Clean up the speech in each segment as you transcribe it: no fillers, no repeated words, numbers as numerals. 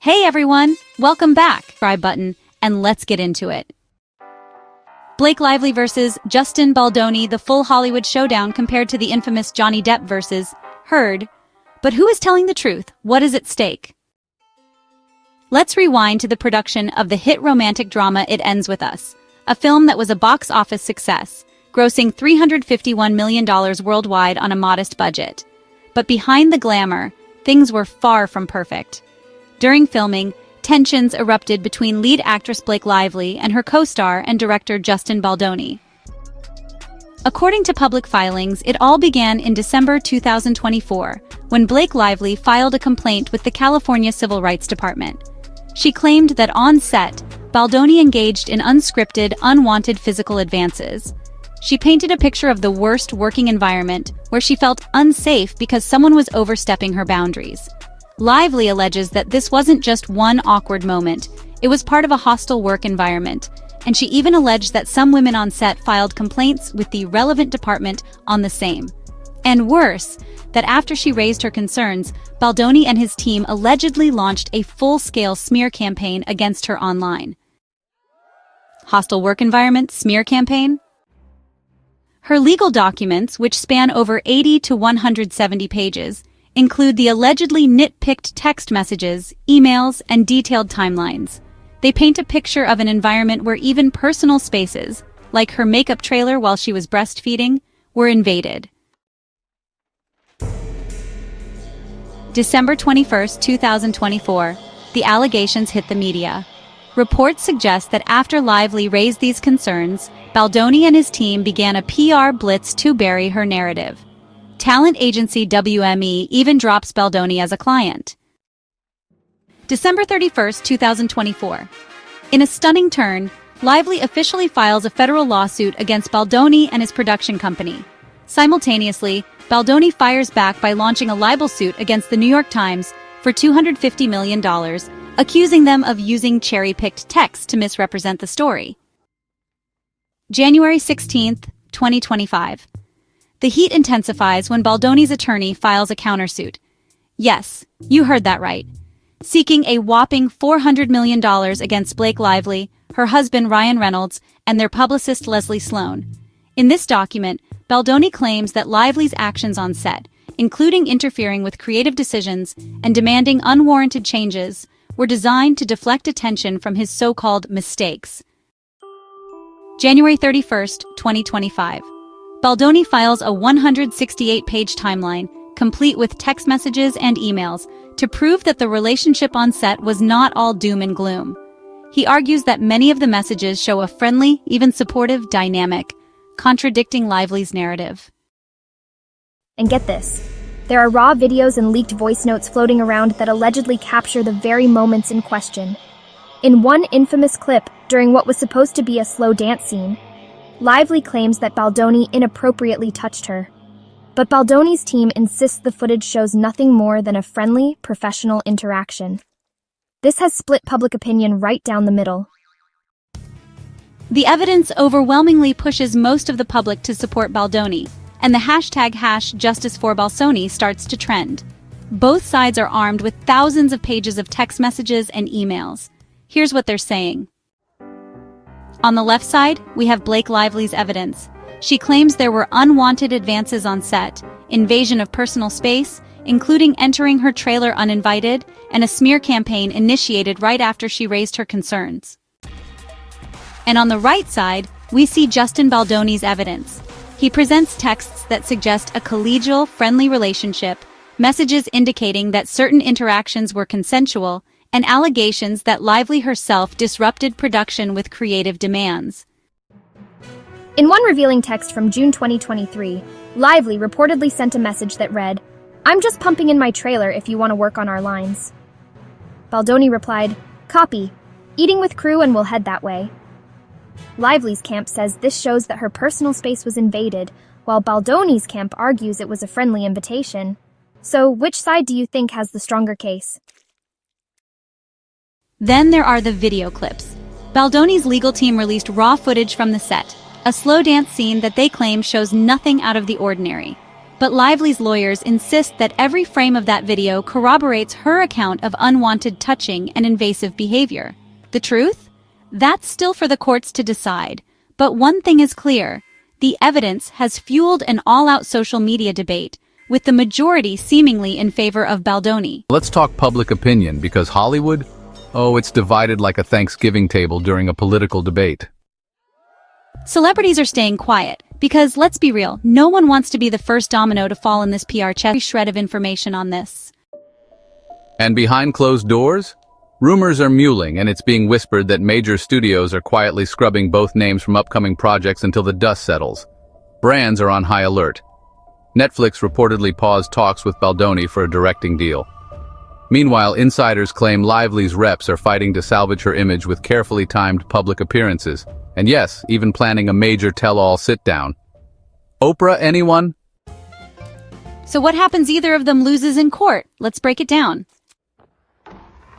Hey everyone, welcome back. Subscribe button, and let's get into it. Blake Lively versus Justin Baldoni, the full Hollywood showdown compared to the infamous Johnny Depp versus Heard. But who is telling the truth? What is at stake? Let's rewind to the production of the hit romantic drama It Ends With Us, a film that was a box office success, grossing $351 million worldwide on a modest budget. But behind the glamour, things were far from perfect. During filming, tensions erupted between lead actress Blake Lively and her co-star and director Justin Baldoni. According to public filings, it all began in December 2024, when Blake Lively filed a complaint with the California Civil Rights Department. She claimed that on set, Baldoni engaged in unscripted, unwanted physical advances. She painted a picture of the worst working environment, where she felt unsafe because someone was overstepping her boundaries. Lively alleges that this wasn't just one awkward moment, it was part of a hostile work environment, and she even alleged that some women on set filed complaints with the relevant department on the same. And worse, that after she raised her concerns, Baldoni and his team allegedly launched a full-scale smear campaign against her online. Hostile work environment smear campaign? Her legal documents, which span over 80 to 170 pages, include the allegedly nitpicked text messages, emails, and detailed timelines. They paint a picture of an environment where even personal spaces, like her makeup trailer while she was breastfeeding, were invaded. December 21, 2024, the allegations hit the media. Reports suggest that after Lively raised these concerns, Baldoni and his team began a PR blitz to bury her narrative. Talent agency WME even drops Baldoni as a client. December 31, 2024. In a stunning turn, Lively officially files a federal lawsuit against Baldoni and his production company. Simultaneously, Baldoni fires back by launching a libel suit against the New York Times for $250 million, accusing them of using cherry-picked text to misrepresent the story. January 16, 2025. The heat intensifies when Baldoni's attorney files a countersuit. Yes, you heard that right. Seeking a whopping $400 million against Blake Lively, her husband Ryan Reynolds, and their publicist Leslie Sloan. In this document, Baldoni claims that Lively's actions on set, including interfering with creative decisions and demanding unwarranted changes, were designed to deflect attention from his so-called mistakes. January 31, 2025. Baldoni files a 168-page timeline, complete with text messages and emails, to prove that the relationship on set was not all doom and gloom. He argues that many of the messages show a friendly, even supportive dynamic, contradicting Lively's narrative. And get this, there are raw videos and leaked voice notes floating around that allegedly capture the very moments in question. In one infamous clip, during what was supposed to be a slow dance scene, Lively claims that Baldoni inappropriately touched her. But Baldoni's team insists the footage shows nothing more than a friendly, professional interaction. This has split public opinion right down the middle. The evidence overwhelmingly pushes most of the public to support Baldoni, and the hashtag #JusticeForBalsoni starts to trend. Both sides are armed with thousands of pages of text messages and emails. Here's what they're saying. On the left side, we have Blake Lively's evidence. She claims there were unwanted advances on set, invasion of personal space, including entering her trailer uninvited, and a smear campaign initiated right after she raised her concerns. And on the right side, we see Justin Baldoni's evidence. He presents texts that suggest a collegial, friendly relationship, messages indicating that certain interactions were consensual, and allegations that Lively herself disrupted production with creative demands. In one revealing text from June 2023, Lively reportedly sent a message that read, "I'm just pumping in my trailer if you want to work on our lines." Baldoni replied, "Copy. Eating with crew and we'll head that way." Lively's camp says this shows that her personal space was invaded, while Baldoni's camp argues it was a friendly invitation. So which side do you think has the stronger case? Then there are the video clips. Baldoni's legal team released raw footage from the set, a slow dance scene that they claim shows nothing out of the ordinary. But Lively's lawyers insist that every frame of that video corroborates her account of unwanted touching and invasive behavior. The truth? That's still for the courts to decide. But one thing is clear. The evidence has fueled an all-out social media debate, with the majority seemingly in favor of Baldoni. Let's talk public opinion, because Hollywood, it's divided like a Thanksgiving table during a political debate. Celebrities are staying quiet, because let's be real, no one wants to be the first domino to fall in this PR chess. Every shred of information on this. And behind closed doors? Rumors are mulling, and it's being whispered that major studios are quietly scrubbing both names from upcoming projects until the dust settles. Brands are on high alert. Netflix reportedly paused talks with Baldoni for a directing deal. Meanwhile, insiders claim Lively's reps are fighting to salvage her image with carefully timed public appearances. And yes, even planning a major tell-all sit-down. Oprah, anyone? So what happens either of them loses in court? Let's break it down.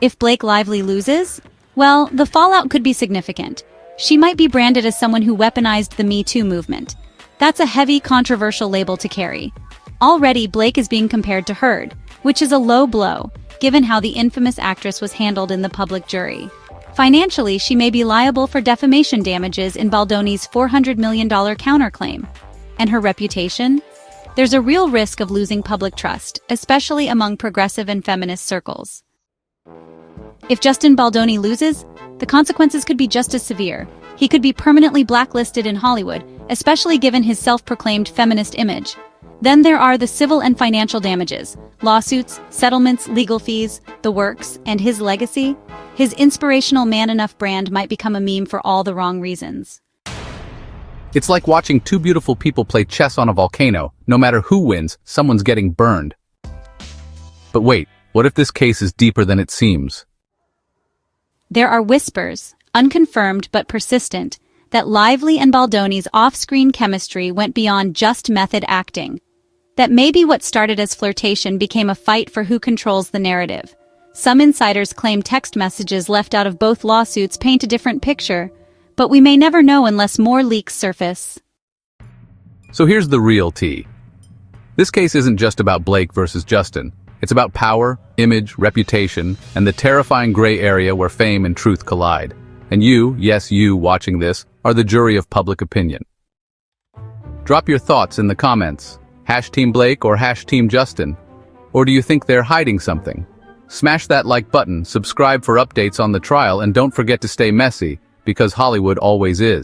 If Blake Lively loses, well, the fallout could be significant. She might be branded as someone who weaponized the Me Too movement. That's a heavy, controversial label to carry. Already, Blake is being compared to Heard, which is a low blow, given how the infamous actress was handled in the public jury. Financially, she may be liable for defamation damages in Baldoni's $400 million counterclaim. And her reputation? There's a real risk of losing public trust, especially among progressive and feminist circles. If Justin Baldoni loses, the consequences could be just as severe. He could be permanently blacklisted in Hollywood, especially given his self-proclaimed feminist image. Then there are the civil and financial damages, lawsuits, settlements, legal fees, the works, and his legacy. His inspirational Man Enough brand might become a meme for all the wrong reasons. It's like watching two beautiful people play chess on a volcano. No matter who wins, someone's getting burned. But wait, what if this case is deeper than it seems? There are whispers, unconfirmed but persistent, that Lively and Baldoni's off-screen chemistry went beyond just method acting. That maybe what started as flirtation became a fight for who controls the narrative. Some insiders claim text messages left out of both lawsuits paint a different picture, but we may never know unless more leaks surface. So here's the real tea. This case isn't just about Blake versus Justin. It's about power, image, reputation, and the terrifying gray area where fame and truth collide. And you, yes you watching this, are the jury of public opinion. Drop your thoughts in the comments. #Team Blake or #Team Justin? Or do you think they're hiding something? Smash that like button, subscribe for updates on the trial, and don't forget to stay messy, because Hollywood always is.